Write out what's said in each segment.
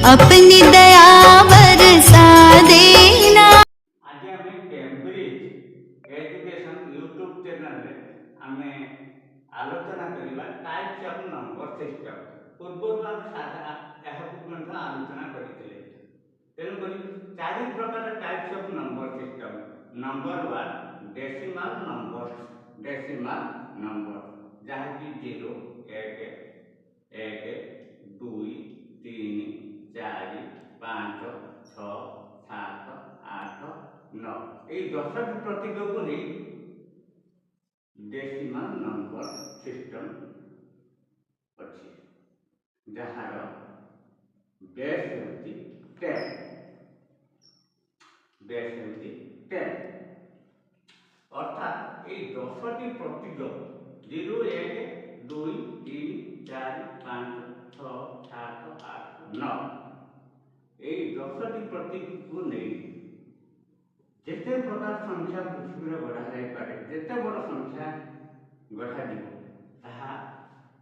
अपनी दया बरसा देना। आज आम कैम्ब्रिज एजुकेशन यूट्यूब चैनल रे आम आलोचना करवा टाइप्स ऑफ नंबर सिस्टम। पूर्व आम आलोचना करते तेणुक चारि प्रकार types of number system. Number one decimal number जहाँकि 0 1 1 2 3 4 5 6 7 8 9 ये 10टी प्रतीक को नहीं डेसिमाल नंबर सिस्टम अच्छी जार बेस होती 10 बेस होती 10 अर्थात ये 10टी प्रतीक 0 1 2 3 4 5 6 7 8 9 ये 10टी प्रतीक को नहीं जिते प्रकार संख्या पृथ्वी में गढ़ा जापे जिते बड़ संख्या गढ़ा ताहा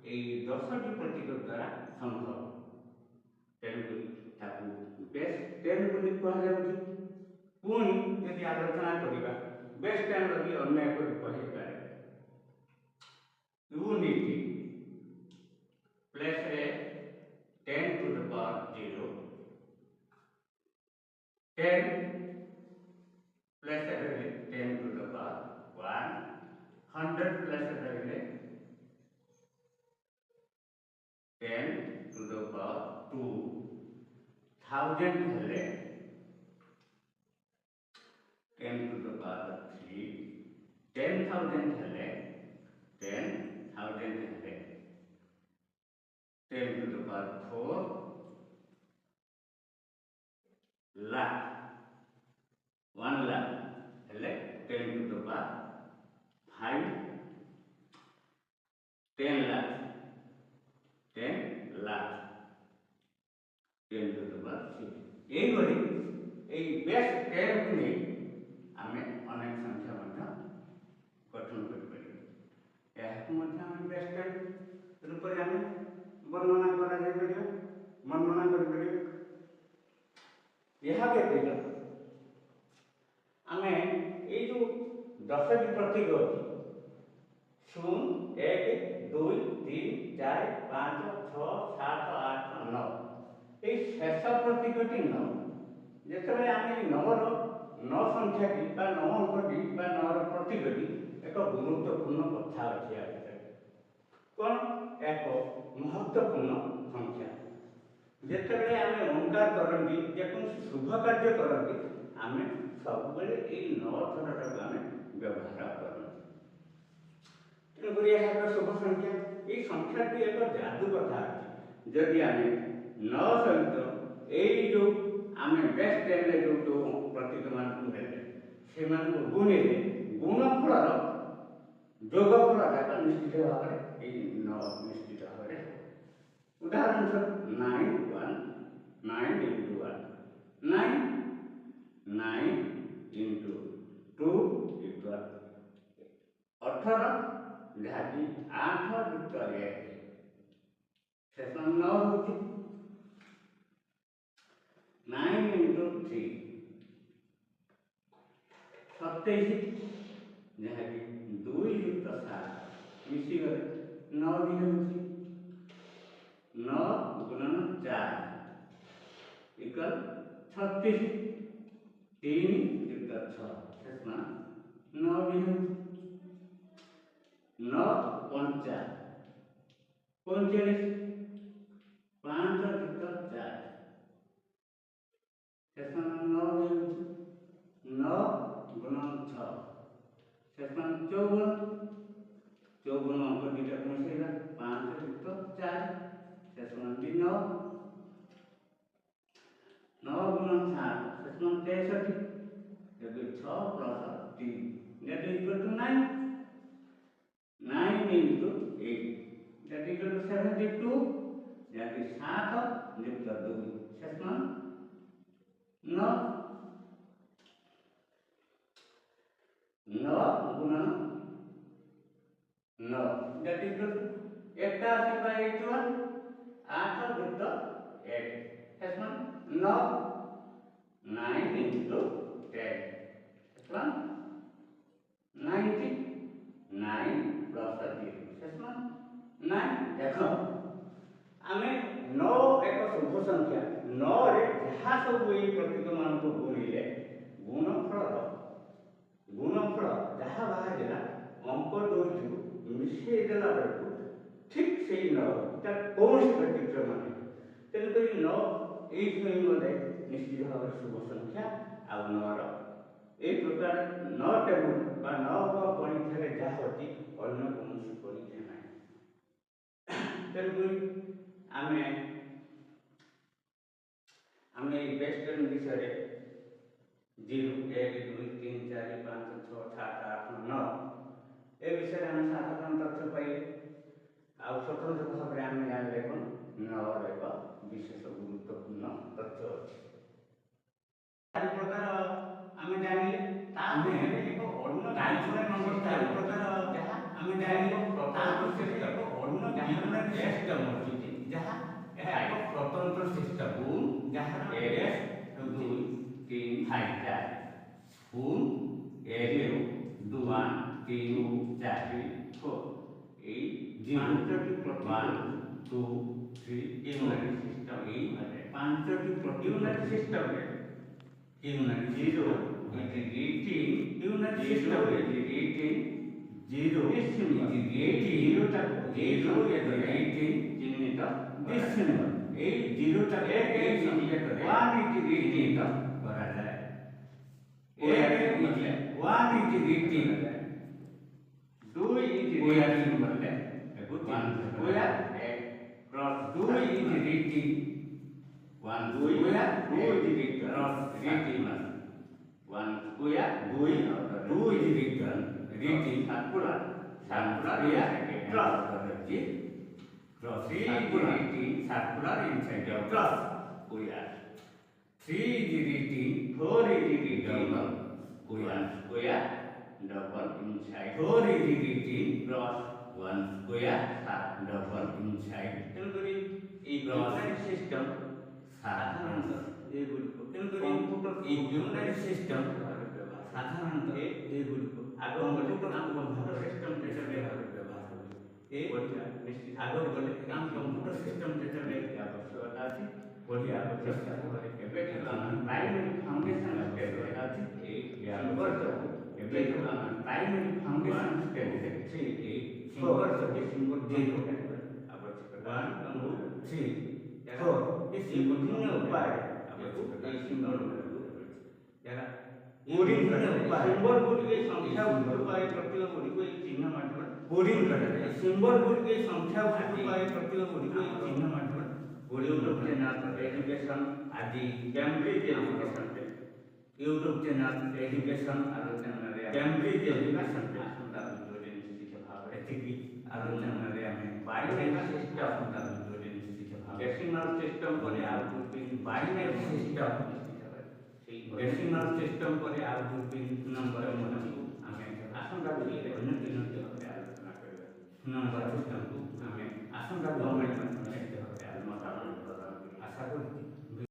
10टी प्रतीक द्वारा संभव। तेणुक बेस 10 बोली कहुच्छी। पुणी यदि आलोचना करवा बेस 10 भी अन्य एक रूप हो पाए unity place 10 to the power 0 10 place 10 to the power 1 100 place 10 to the power 2 1000 हेले 10 to the power 3 10,000 हेले 10,000 हेले 10 to the power 4 lakh 1 lakh हेले 10 to the power 5 10 lakh 10 lakh 10 to the power 6 यही बेस 10 को नहीं आम अनेक संख्या गठन कर बेस 10 रूप वर्णना वर्णना कर व्यतीत आम यो 10टी प्रतीक अच्छी 0 1 2 3 4 5 6 7 8 9 ये शेष प्रतीकटी 9 जिते आम नवर 9 संख्याटी 9 अंकटी 9 प्रतीकटी एक गुरुत्वपूर्ण कथा अच्छी आ भितर कौन एक महत्वपूर्ण संख्या जिते आम ओंकार करती जेकोसी शुभ कार्य करती आम सब ये 9 थरटा आम व्यवहार करती। तेणुक एक शुभ संख्या ये संख्याटी एक जादू कथा अच्छी जदि आम 9 सहित यही जो आम बेस्ट 10 जो प्रतीक मानक नेले से गुणिले गुणफल जोगफल जाक निश्चित भाव में 9 निश्चित भाव में उदाहरण स्वरूप 9 1 9 into 1 9 9 into 2 equal 18 जहाँकि 8 युक्त 1 शेष 9 हो 9 into 3 27 जहाँकि 2 युक्त 7 मिशीगले 9 भी हो 9 गुणन 4 इक्वल 36 3 युक्त 6 शेष 9 भी हो 9 पंचा 45 5 युक्त 4 शेष 9 भी हो 9 गुणन 6 शेष 54 54 अंक दुटा को मिसेगा 5 युक्त 4 शेष 9 9 गुणन 7 शेष 63 6 plus 3 that is equal to 9 9 into 8 that is equal to 72 that is 7 युक्त 2 शेष 9 9 गुणन 9 that is equal to 81 by 81 8 युक्त 1 शेष 9 9 into 10 शेषमान 90 9 plus 0 शेषमान 9 देखो आमे 9 एक शुभ संख्या 9 रे जहाँ सब ये प्रतीक मान को गुणिले गुणफल जहाँ बाहर अंक 2 मिसे देला बेलू ठीक से 9 कौन से प्रतीक माने तेणुक 9 ये निश्चित भाव शुभ संख्या आ 9 ये प्रकार 9 टेबुल 9 परीक्षा जहाँ होती अन्य कौन परीक्षा ना तेणुक आम बेस्ट विषय 0 1 2 3 4 5 6 7 8 9 ए विषय आम साधारण तथ्य पाइले आ स्वतंत्र भाव में आम जानले कौन 9 एक विशेष गुरुत्वपूर्ण तथ्य अच्छे चार प्रकार आम जानले एक अन्य नंबर 4 प्रकार जहाँ आम जानले अन्य सिस्टम अच्छी जहाँ एक स्वतंत्र सिस्टम जहाँ 1 2 3 4 स्पून 1 2 3 4 4 8 1 2 3 यूनिट सिस्टम पांचटी unit system unit 0 unit system 0 चिन्हित डिसिमिल ए 0 तक 1 चिन्हित करा जाए 1 2 कोया सिंबल है 1 कोया cross 2 1 Koya 2 cross 1 Koya 2 circular ya cross cross 3 circular inside the cross koya 3 4 double koya double inside 4 cross 1 koya double inside तेणुकरी এই unit system साधारणतः एगुड़िक तेणुकरी এই यूनिट सिस्टम साधारणतः एगुड़िक आग कंप्यूटर सिस्टम व्यवहार ए निश्चित आग गले कंप्यूटर सिस्टम आवश्यकता अच्छी बढ़िया आवश्यकता primary foundation primary foundation symbol गुड़िके संख्या पाए प्रतीक गुड़िक चिन्ह माध्यम बोर्डिंग करे सिंबल गुड़िके संख्या पाए प्रतीक गुड़िक चिन्ह माध्यम यूट्यूब चैनल एजुकेशन आदि Cambridge education YouTube channel education आलोचना कैम्ब्रिज एजुकेशन आसंता भिडियो निश्चित भाव एतिकी आलोचना रे आमे बाइनरी सिस्टम निश्चित भाव डेसिमल सिस्टम पर बाइनरी सिस्टम डेसिमल सिस्टम पर नंबर आम आसंता भिडियो अन्य 3 आलोचना करेंगे नंबर सिस्टम को आम आसंता गवर्नमेंट